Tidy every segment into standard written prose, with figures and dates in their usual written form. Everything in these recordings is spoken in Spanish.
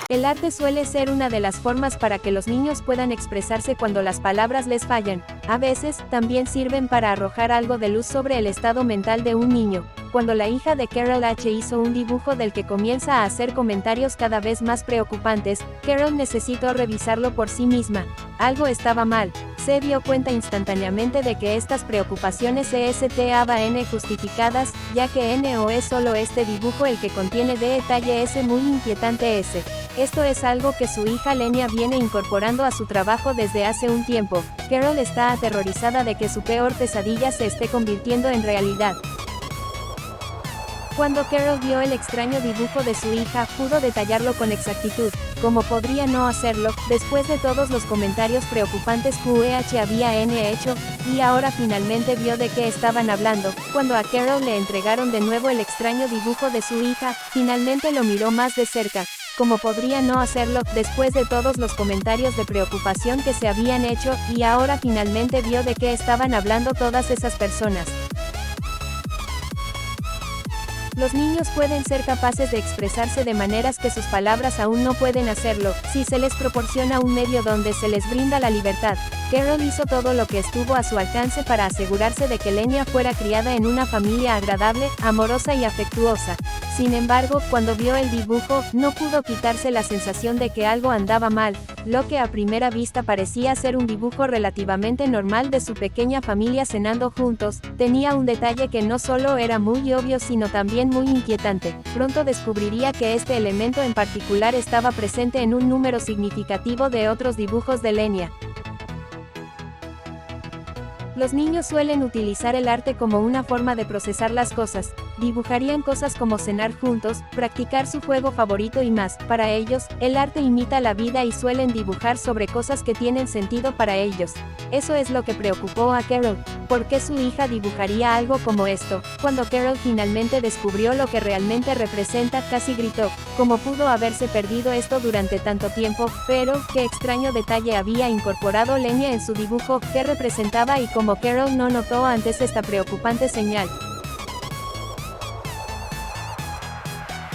El arte suele ser una de las formas para que los niños puedan expresarse cuando las palabras les fallan. A veces, también sirven para arrojar algo de luz sobre el estado mental de un niño. Cuando la hija de Carol H. hizo un dibujo del que comienza a hacer comentarios cada vez más preocupantes, Carol necesitó revisarlo por sí misma. Algo estaba mal. Se dio cuenta instantáneamente de que estas preocupaciones estaban justificadas, ya que no es solo este dibujo el que contiene detalle muy inquietante. Esto es algo que su hija Lenia viene incorporando a su trabajo desde hace un tiempo. Carol está aterrorizada de que su peor pesadilla se esté convirtiendo en realidad. Cuando Carol vio el extraño dibujo de su hija, pudo detallarlo con exactitud. ¿Cómo podría no hacerlo, después de todos los comentarios preocupantes que había hecho? Y ahora finalmente vio de qué estaban hablando. Cuando a Carol le entregaron de nuevo el extraño dibujo de su hija, finalmente lo miró más de cerca. ¿Cómo podría no hacerlo, después de todos los comentarios de preocupación que se habían hecho? Y ahora finalmente vio de qué estaban hablando todas esas personas. Los niños pueden ser capaces de expresarse de maneras que sus palabras aún no pueden hacerlo, si se les proporciona un medio donde se les brinda la libertad. Carol hizo todo lo que estuvo a su alcance para asegurarse de que Lenia fuera criada en una familia agradable, amorosa y afectuosa. Sin embargo, cuando vio el dibujo, no pudo quitarse la sensación de que algo andaba mal. Lo que a primera vista parecía ser un dibujo relativamente normal de su pequeña familia cenando juntos, tenía un detalle que no solo era muy obvio sino también muy inquietante. Pronto descubriría que este elemento en particular estaba presente en un número significativo de otros dibujos de Lenia. Los niños suelen utilizar el arte como una forma de procesar las cosas. Dibujarían cosas como cenar juntos, practicar su juego favorito y más. Para ellos, el arte imita la vida y suelen dibujar sobre cosas que tienen sentido para ellos. Eso es lo que preocupó a Carol. ¿Por qué su hija dibujaría algo como esto? Cuando Carol finalmente descubrió lo que realmente representa, casi gritó. ¿Cómo pudo haberse perdido esto durante tanto tiempo? Pero, ¿qué extraño detalle había incorporado Lenia en su dibujo? ¿Qué representaba y cómo Carol no notó antes esta preocupante señal?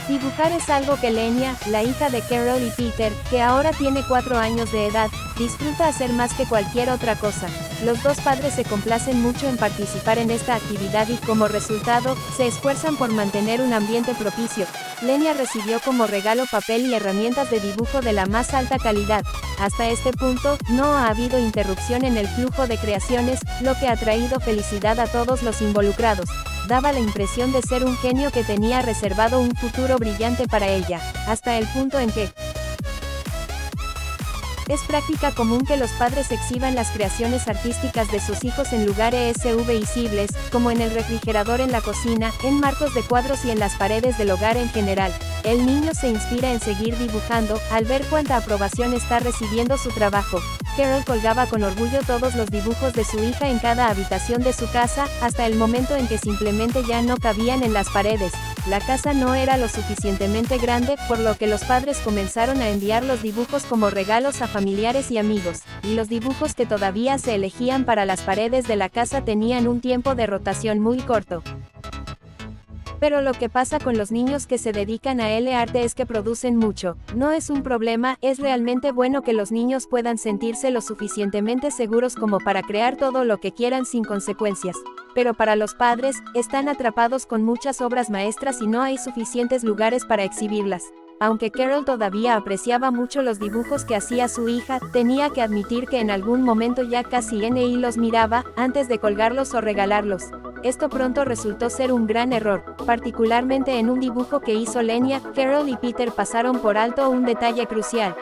Dibujar es algo que Lenia, la hija de Carol y Peter, que ahora tiene 4 años de edad, disfruta hacer más que cualquier otra cosa. Los dos padres se complacen mucho en participar en esta actividad y, como resultado, se esfuerzan por mantener un ambiente propicio. Lenia recibió como regalo papel y herramientas de dibujo de la más alta calidad. Hasta este punto, no ha habido interrupción en el flujo de creaciones, lo que ha traído felicidad a todos los involucrados. Daba la impresión de ser un genio que tenía reservado un futuro brillante para ella, hasta el punto en que es práctica común que los padres exhiban las creaciones artísticas de sus hijos en lugares visibles, como en el refrigerador en la cocina, en marcos de cuadros y en las paredes del hogar en general. El niño se inspira en seguir dibujando, al ver cuánta aprobación está recibiendo su trabajo. Carol colgaba con orgullo todos los dibujos de su hija en cada habitación de su casa, hasta el momento en que simplemente ya no cabían en las paredes. La casa no era lo suficientemente grande, por lo que los padres comenzaron a enviar los dibujos como regalos a familiares y amigos, y los dibujos que todavía se elegían para las paredes de la casa tenían un tiempo de rotación muy corto. Pero lo que pasa con los niños que se dedican a el arte es que producen mucho. No es un problema, es realmente bueno que los niños puedan sentirse lo suficientemente seguros como para crear todo lo que quieran sin consecuencias. Pero para los padres, están atrapados con muchas obras maestras y no hay suficientes lugares para exhibirlas. Aunque Carol todavía apreciaba mucho los dibujos que hacía su hija, tenía que admitir que en algún momento ya casi ni los miraba, antes de colgarlos o regalarlos. Esto pronto resultó ser un gran error, particularmente en un dibujo que hizo Lenia. Carol y Peter pasaron por alto un detalle crucial.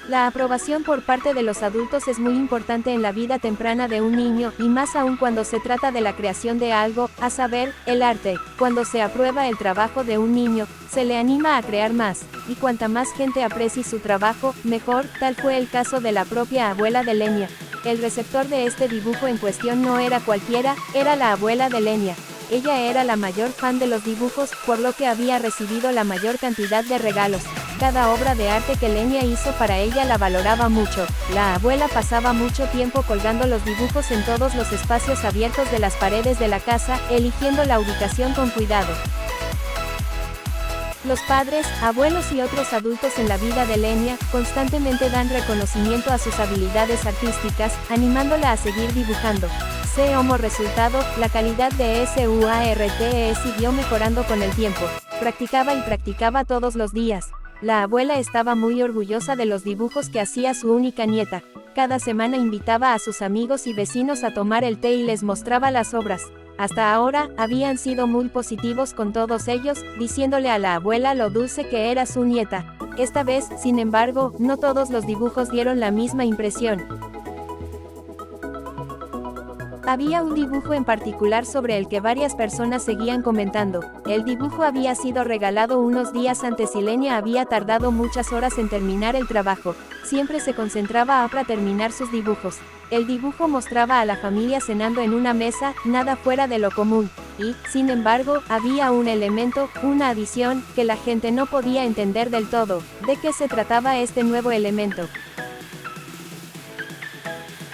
La aprobación por parte de los adultos es muy importante en la vida temprana de un niño, y más aún cuando se trata de la creación de algo, a saber, el arte. Cuando se aprueba el trabajo de un niño, se le anima a crear más, y cuanta más gente aprecie su trabajo, mejor. Tal fue el caso de la propia abuela de Lenia. El receptor de este dibujo en cuestión no era cualquiera, era la abuela de Lenia. Ella era la mayor fan de los dibujos, por lo que había recibido la mayor cantidad de regalos. Cada obra de arte que Lenia hizo para ella la valoraba mucho. La abuela pasaba mucho tiempo colgando los dibujos en todos los espacios abiertos de las paredes de la casa, eligiendo la ubicación con cuidado. Los padres, abuelos y otros adultos en la vida de Lenya constantemente dan reconocimiento a sus habilidades artísticas, animándola a seguir dibujando. Como resultado, la calidad de su arte siguió mejorando con el tiempo. Practicaba y practicaba todos los días. La abuela estaba muy orgullosa de los dibujos que hacía su única nieta. Cada semana invitaba a sus amigos y vecinos a tomar el té y les mostraba las obras. Hasta ahora, habían sido muy positivos con todos ellos, diciéndole a la abuela lo dulce que era su nieta. Esta vez, sin embargo, no todos los dibujos dieron la misma impresión. Había un dibujo en particular sobre el que varias personas seguían comentando. El dibujo había sido regalado unos días antes y Lenya había tardado muchas horas en terminar el trabajo. Siempre se concentraba para terminar sus dibujos. El dibujo mostraba a la familia cenando en una mesa, nada fuera de lo común. Y, sin embargo, había un elemento, una adición, que la gente no podía entender del todo. ¿De qué se trataba este nuevo elemento?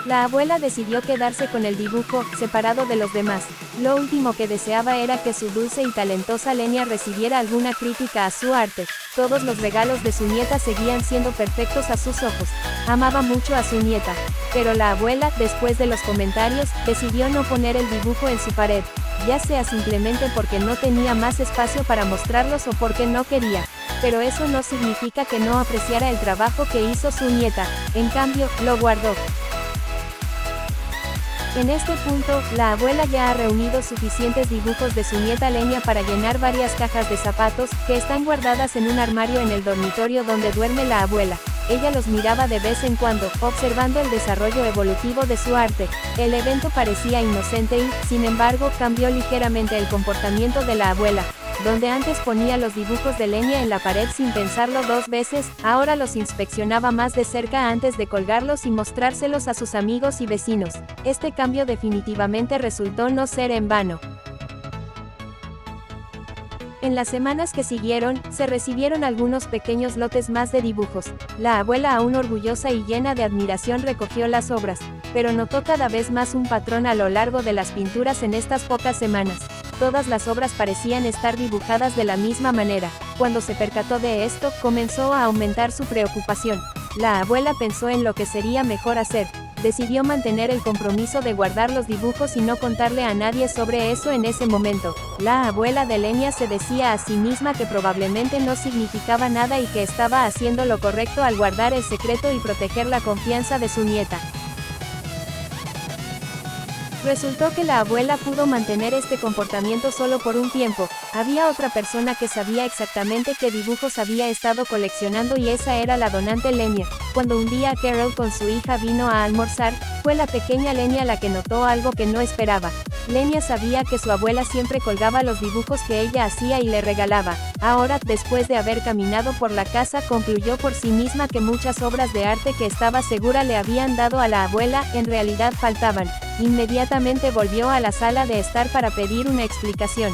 La abuela decidió quedarse con el dibujo, separado de los demás. Lo último que deseaba era que su dulce y talentosa Lenya recibiera alguna crítica a su arte. Todos los regalos de su nieta seguían siendo perfectos a sus ojos. Amaba mucho a su nieta. Pero la abuela, después de los comentarios, decidió no poner el dibujo en su pared. Ya sea simplemente porque no tenía más espacio para mostrarlos o porque no quería. Pero eso no significa que no apreciara el trabajo que hizo su nieta. En cambio, lo guardó. En este punto, la abuela ya ha reunido suficientes dibujos de su nieta Lenya para llenar varias cajas de zapatos, que están guardadas en un armario en el dormitorio donde duerme la abuela. Ella los miraba de vez en cuando, observando el desarrollo evolutivo de su arte. El evento parecía inocente y, sin embargo, cambió ligeramente el comportamiento de la abuela. Donde antes ponía los dibujos de Lenya en la pared sin pensarlo dos veces, ahora los inspeccionaba más de cerca antes de colgarlos y mostrárselos a sus amigos y vecinos. Este cambio definitivamente resultó no ser en vano. En las semanas que siguieron, se recibieron algunos pequeños lotes más de dibujos. La abuela, aún orgullosa y llena de admiración, recogió las obras, pero notó cada vez más un patrón a lo largo de las pinturas en estas pocas semanas. Todas las obras parecían estar dibujadas de la misma manera. Cuando se percató de esto, comenzó a aumentar su preocupación. La abuela pensó en lo que sería mejor hacer. Decidió mantener el compromiso de guardar los dibujos y no contarle a nadie sobre eso en ese momento. La abuela de Lenya se decía a sí misma que probablemente no significaba nada y que estaba haciendo lo correcto al guardar el secreto y proteger la confianza de su nieta. Resultó que la abuela pudo mantener este comportamiento solo por un tiempo. Había otra persona que sabía exactamente qué dibujos había estado coleccionando y esa era la donante Lenya. Cuando un día Carol con su hija vino a almorzar, fue la pequeña Lenya la que notó algo que no esperaba. Lenya sabía que su abuela siempre colgaba los dibujos que ella hacía y le regalaba. Ahora, después de haber caminado por la casa, concluyó por sí misma que muchas obras de arte que estaba segura le habían dado a la abuela, en realidad faltaban. Inmediatamente volvió a la sala de estar para pedir una explicación.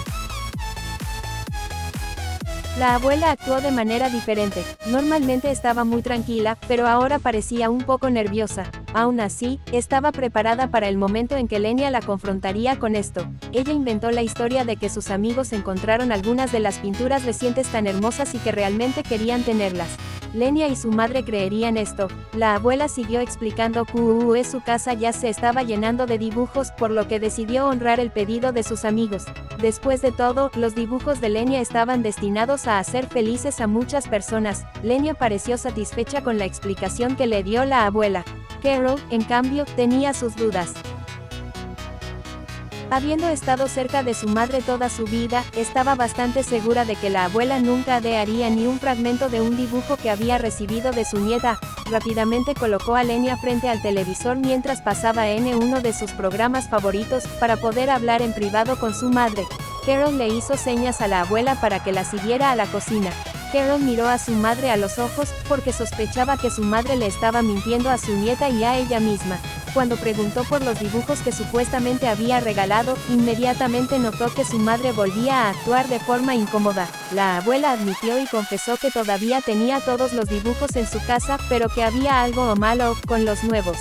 La abuela actuó de manera diferente. Normalmente estaba muy tranquila, pero ahora parecía un poco nerviosa. Aún así, estaba preparada para el momento en que Lenya la confrontaría con esto. Ella inventó la historia de que sus amigos encontraron algunas de las pinturas recientes tan hermosas y que realmente querían tenerlas. Lenya y su madre creerían esto. La abuela siguió explicando que su casa ya se estaba llenando de dibujos, por lo que decidió honrar el pedido de sus amigos. Después de todo, los dibujos de Lenya estaban destinados a hacer felices a muchas personas. Lenya pareció satisfecha con la explicación que le dio la abuela. Carol, en cambio, tenía sus dudas. Habiendo estado cerca de su madre toda su vida, estaba bastante segura de que la abuela nunca haría ni un fragmento de un dibujo que había recibido de su nieta. Rápidamente colocó a Lenya frente al televisor mientras pasaba en uno de sus programas favoritos, para poder hablar en privado con su madre. Carol le hizo señas a la abuela para que la siguiera a la cocina. Carol miró a su madre a los ojos, porque sospechaba que su madre le estaba mintiendo a su nieta y a ella misma. Cuando preguntó por los dibujos que supuestamente había regalado, inmediatamente notó que su madre volvía a actuar de forma incómoda. La abuela admitió y confesó que todavía tenía todos los dibujos en su casa, pero que había algo malo con los nuevos.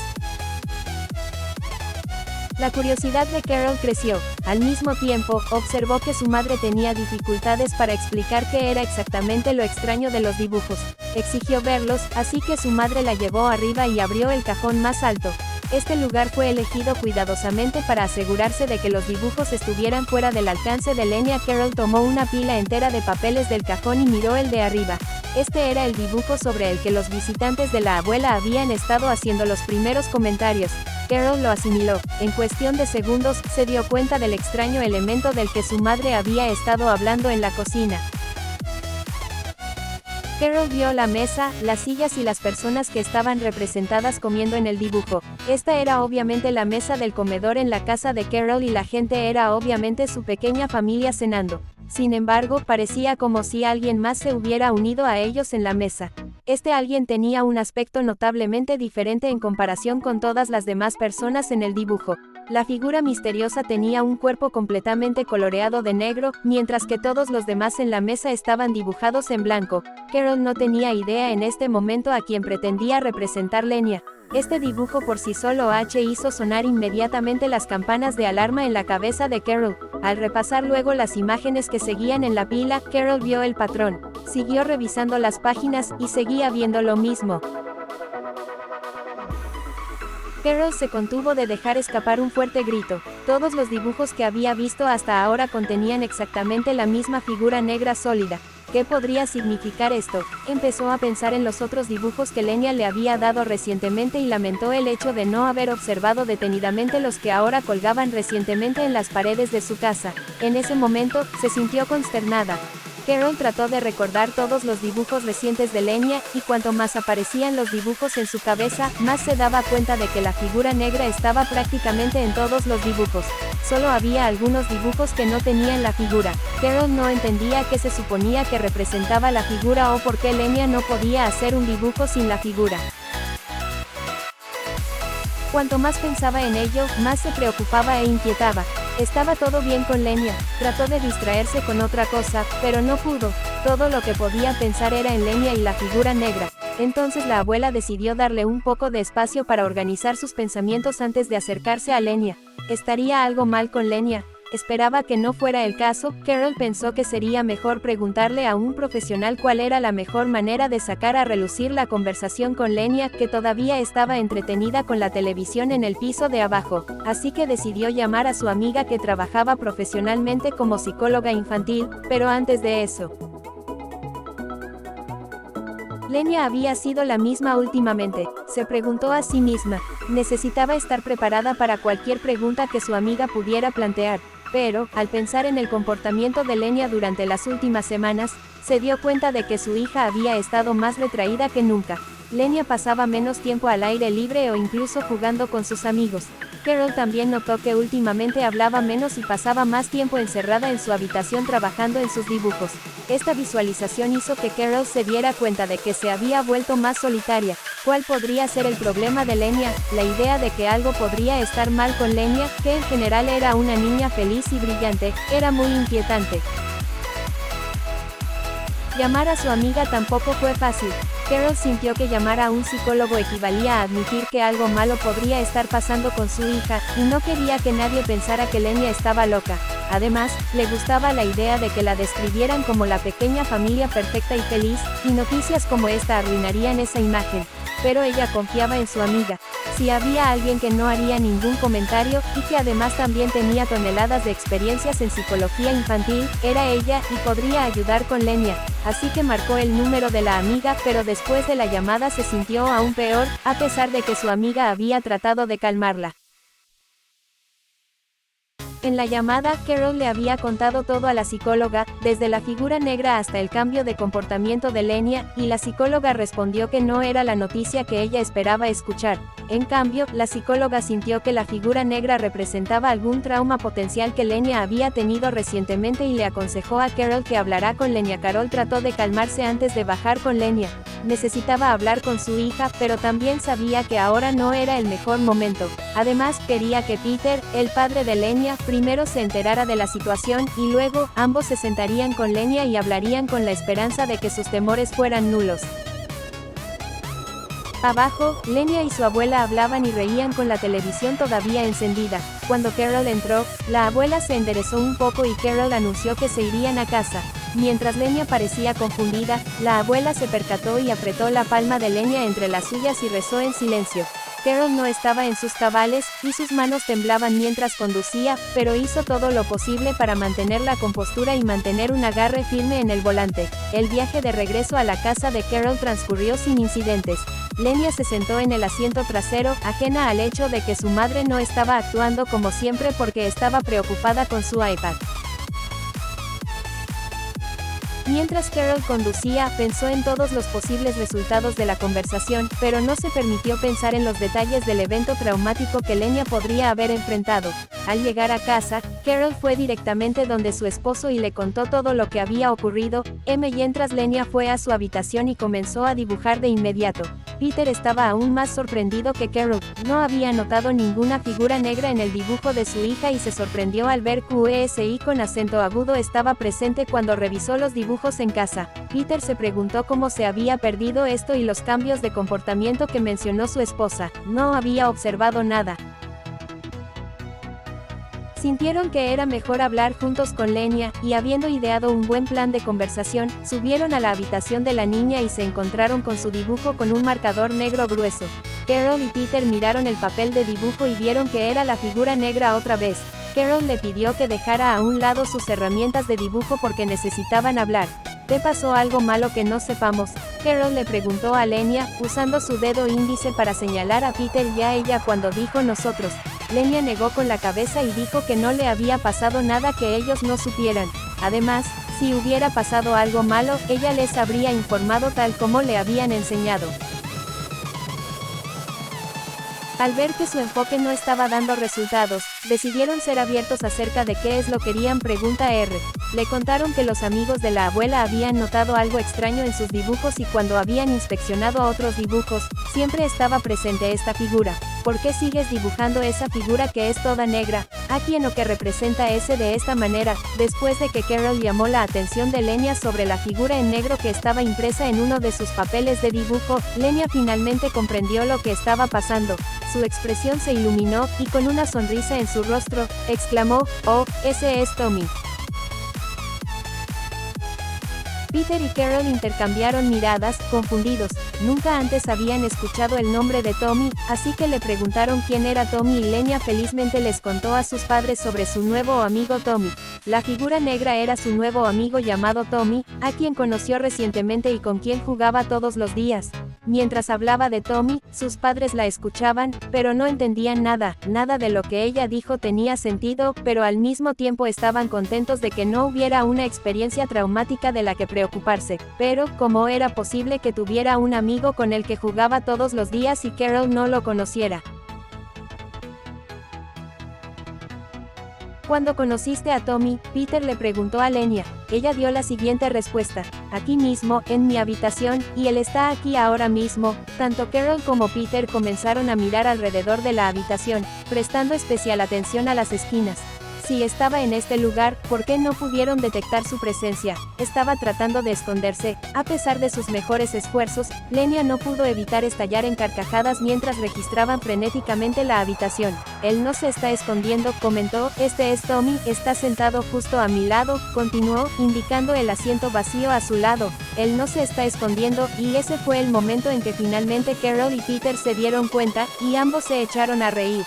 La curiosidad de Carol creció. Al mismo tiempo, observó que su madre tenía dificultades para explicar qué era exactamente lo extraño de los dibujos. Exigió verlos, así que su madre la llevó arriba y abrió el cajón más alto. Este lugar fue elegido cuidadosamente para asegurarse de que los dibujos estuvieran fuera del alcance de Lenya. Carol tomó una pila entera de papeles del cajón y miró el de arriba. Este era el dibujo sobre el que los visitantes de la abuela habían estado haciendo los primeros comentarios. Carol lo asimiló. En cuestión de segundos, se dio cuenta del extraño elemento del que su madre había estado hablando en la cocina. Carol vio la mesa, las sillas y las personas que estaban representadas comiendo en el dibujo. Esta era obviamente la mesa del comedor en la casa de Carol y la gente era obviamente su pequeña familia cenando. Sin embargo, parecía como si alguien más se hubiera unido a ellos en la mesa. Este alguien tenía un aspecto notablemente diferente en comparación con todas las demás personas en el dibujo. La figura misteriosa tenía un cuerpo completamente coloreado de negro, mientras que todos los demás en la mesa estaban dibujados en blanco. Carol no tenía idea en este momento a quién pretendía representar Lenya. Este dibujo por sí solo hizo sonar inmediatamente las campanas de alarma en la cabeza de Carol. Al repasar luego las imágenes que seguían en la pila, Carol vio el patrón. Siguió revisando las páginas, y seguía viendo lo mismo. Carol se contuvo de dejar escapar un fuerte grito. Todos los dibujos que había visto hasta ahora contenían exactamente la misma figura negra sólida. ¿Qué podría significar esto? Empezó a pensar en los otros dibujos que Lenya le había dado recientemente y lamentó el hecho de no haber observado detenidamente los que ahora colgaban recientemente en las paredes de su casa. En ese momento, se sintió consternada. Carol trató de recordar todos los dibujos recientes de Lenya, y cuanto más aparecían los dibujos en su cabeza, más se daba cuenta de que la figura negra estaba prácticamente en todos los dibujos. Solo había algunos dibujos que no tenían la figura. Carol no entendía qué se suponía que representaba la figura o por qué Lenya no podía hacer un dibujo sin la figura. Cuanto más pensaba en ello, más se preocupaba e inquietaba. Estaba todo bien con Lenya. Trató de distraerse con otra cosa, pero no pudo. Todo lo que podía pensar era en Lenya y la figura negra. Entonces la abuela decidió darle un poco de espacio para organizar sus pensamientos antes de acercarse a Lenya. ¿Estaría algo mal con Lenya? Esperaba que no fuera el caso. Carol pensó que sería mejor preguntarle a un profesional cuál era la mejor manera de sacar a relucir la conversación con Lenya, que todavía estaba entretenida con la televisión en el piso de abajo. Así que decidió llamar a su amiga que trabajaba profesionalmente como psicóloga infantil, pero antes de eso, Lenya había sido la misma últimamente. Se preguntó a sí misma. Necesitaba estar preparada para cualquier pregunta que su amiga pudiera plantear. Pero, al pensar en el comportamiento de Lenya durante las últimas semanas, se dio cuenta de que su hija había estado más retraída que nunca. Lenya pasaba menos tiempo al aire libre o incluso jugando con sus amigos. Carol también notó que últimamente hablaba menos y pasaba más tiempo encerrada en su habitación trabajando en sus dibujos. Esta visualización hizo que Carol se diera cuenta de que se había vuelto más solitaria. ¿Cuál podría ser el problema de Lenya? La idea de que algo podría estar mal con Lenya, que en general era una niña feliz y brillante, era muy inquietante. Llamar a su amiga tampoco fue fácil. Carol sintió que llamar a un psicólogo equivalía a admitir que algo malo podría estar pasando con su hija, y no quería que nadie pensara que Lenya estaba loca. Además, le gustaba la idea de que la describieran como la pequeña familia perfecta y feliz, y noticias como esta arruinarían esa imagen. Pero ella confiaba en su amiga. Si había alguien que no haría ningún comentario, y que además también tenía toneladas de experiencias en psicología infantil, era ella, y podría ayudar con Lenya. Así que marcó el número de la amiga, pero después de la llamada se sintió aún peor, a pesar de que su amiga había tratado de calmarla. En la llamada, Carol le había contado todo a la psicóloga, desde la figura negra hasta el cambio de comportamiento de Lenya, y la psicóloga respondió que no era la noticia que ella esperaba escuchar. En cambio, la psicóloga sintió que la figura negra representaba algún trauma potencial que Lenya había tenido recientemente y le aconsejó a Carol que hablará con Lenya. Carol trató de calmarse antes de bajar con Lenya. Necesitaba hablar con su hija, pero también sabía que ahora no era el mejor momento. Además, quería que Peter, el padre de Lenya, primero se enterara de la situación, y luego, ambos se sentarían con Lenya y hablarían con la esperanza de que sus temores fueran nulos. Abajo, Lenya y su abuela hablaban y reían con la televisión todavía encendida. Cuando Carol entró, la abuela se enderezó un poco y Carol anunció que se irían a casa. Mientras Lenya parecía confundida, la abuela se percató y apretó la palma de Lenya entre las suyas y rezó en silencio. Carol no estaba en sus cabales, y sus manos temblaban mientras conducía, pero hizo todo lo posible para mantener la compostura y mantener un agarre firme en el volante. El viaje de regreso a la casa de Carol transcurrió sin incidentes. Lenya se sentó en el asiento trasero, ajena al hecho de que su madre no estaba actuando como siempre porque estaba preocupada con su iPad. Mientras Carol conducía, pensó en todos los posibles resultados de la conversación, pero no se permitió pensar en los detalles del evento traumático que Lenya podría haber enfrentado. Al llegar a casa, Carol fue directamente donde su esposo y le contó todo lo que había ocurrido, mientras Lenya fue a su habitación y comenzó a dibujar de inmediato. Peter estaba aún más sorprendido que Carol, no había notado ninguna figura negra en el dibujo de su hija y se sorprendió al ver que QSI con acento agudo estaba presente cuando revisó los dibujos en casa. Peter se preguntó cómo se había perdido esto y los cambios de comportamiento que mencionó su esposa. No había observado nada. Sintieron que era mejor hablar juntos con Lenya, y habiendo ideado un buen plan de conversación, subieron a la habitación de la niña y se encontraron con su dibujo con un marcador negro grueso. Carol y Peter miraron el papel de dibujo y vieron que era la figura negra otra vez. Carol le pidió que dejara a un lado sus herramientas de dibujo porque necesitaban hablar. ¿Te pasó algo malo que no sepamos? Carol le preguntó a Lenya, usando su dedo índice para señalar a Peter y a ella cuando dijo nosotros. Lenya negó con la cabeza y dijo que no le había pasado nada que ellos no supieran. Además, si hubiera pasado algo malo, ella les habría informado tal como le habían enseñado. Al ver que su enfoque no estaba dando resultados, decidieron ser abiertos acerca de qué es lo que querían. R. Le contaron que los amigos de la abuela habían notado algo extraño en sus dibujos y cuando habían inspeccionado otros dibujos, siempre estaba presente esta figura. ¿Por qué sigues dibujando esa figura que es toda negra? ¿A quién o que representa ese de esta manera? Después de que Carol llamó la atención de Lenya sobre la figura en negro que estaba impresa en uno de sus papeles de dibujo, Lenya finalmente comprendió lo que estaba pasando. Su expresión se iluminó, y con una sonrisa en su rostro, exclamó, «Oh, ese es Tommy». Peter y Carol intercambiaron miradas, confundidos. Nunca antes habían escuchado el nombre de Tommy, así que le preguntaron quién era Tommy y Lenya felizmente les contó a sus padres sobre su nuevo amigo Tommy. La figura negra era su nuevo amigo llamado Tommy, a quien conoció recientemente y con quien jugaba todos los días. Mientras hablaba de Tommy, sus padres la escuchaban, pero no entendían nada de lo que ella dijo tenía sentido, pero al mismo tiempo estaban contentos de que no hubiera una experiencia traumática de la que preocuparse. Pero, ¿cómo era posible que tuviera un amigo con el que jugaba todos los días y Carol no lo conociera? Cuando conociste a Tommy, Peter le preguntó a Lenya. Ella dio la siguiente respuesta: aquí mismo, en mi habitación, y él está aquí ahora mismo. Tanto Carol como Peter comenzaron a mirar alrededor de la habitación, prestando especial atención a las esquinas. Si estaba en este lugar, ¿por qué no pudieron detectar su presencia? Estaba tratando de esconderse. A pesar de sus mejores esfuerzos, Lenya no pudo evitar estallar en carcajadas mientras registraban frenéticamente la habitación. Él no se está escondiendo, comentó. Este es Tommy, está sentado justo a mi lado, continuó, indicando el asiento vacío a su lado. Él no se está escondiendo, y ese fue el momento en que finalmente Carol y Peter se dieron cuenta, y ambos se echaron a reír.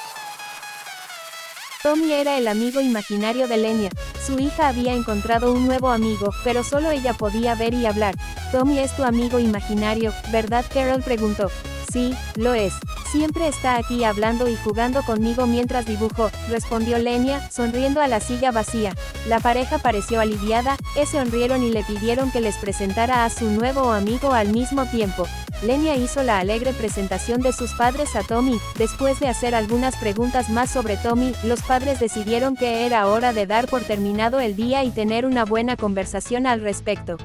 Tommy era el amigo imaginario de Lenya. Su hija había encontrado un nuevo amigo, pero solo ella podía ver y hablar. Tommy es tu amigo imaginario, ¿verdad? Carol preguntó. Sí, lo es. Siempre está aquí hablando y jugando conmigo mientras dibujo, respondió Lenya, sonriendo a la silla vacía. La pareja pareció aliviada, se sonrieron y le pidieron que les presentara a su nuevo amigo al mismo tiempo. Lenya hizo la alegre presentación de sus padres a Tommy. Después de hacer algunas preguntas más sobre Tommy, los padres decidieron que era hora de dar por terminado el día y tener una buena conversación al respecto.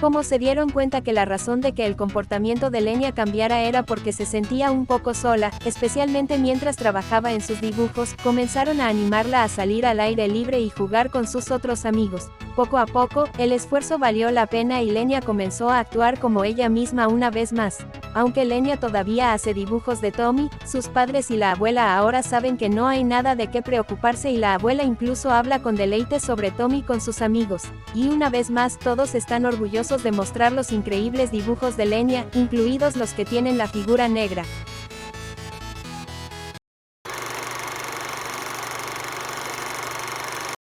Como se dieron cuenta que la razón de que el comportamiento de Lenya cambiara era porque se sentía un poco sola, especialmente mientras trabajaba en sus dibujos, comenzaron a animarla a salir al aire libre y jugar con sus otros amigos. Poco a poco, el esfuerzo valió la pena y Lenya comenzó a actuar como ella misma una vez más. Aunque Lenya todavía hace dibujos de Tommy, sus padres y la abuela ahora saben que no hay nada de qué preocuparse y la abuela incluso habla con deleite sobre Tommy con sus amigos. Y una vez más todos están orgullosos de mostrar los increíbles dibujos de Lenya, incluidos los que tienen la figura negra.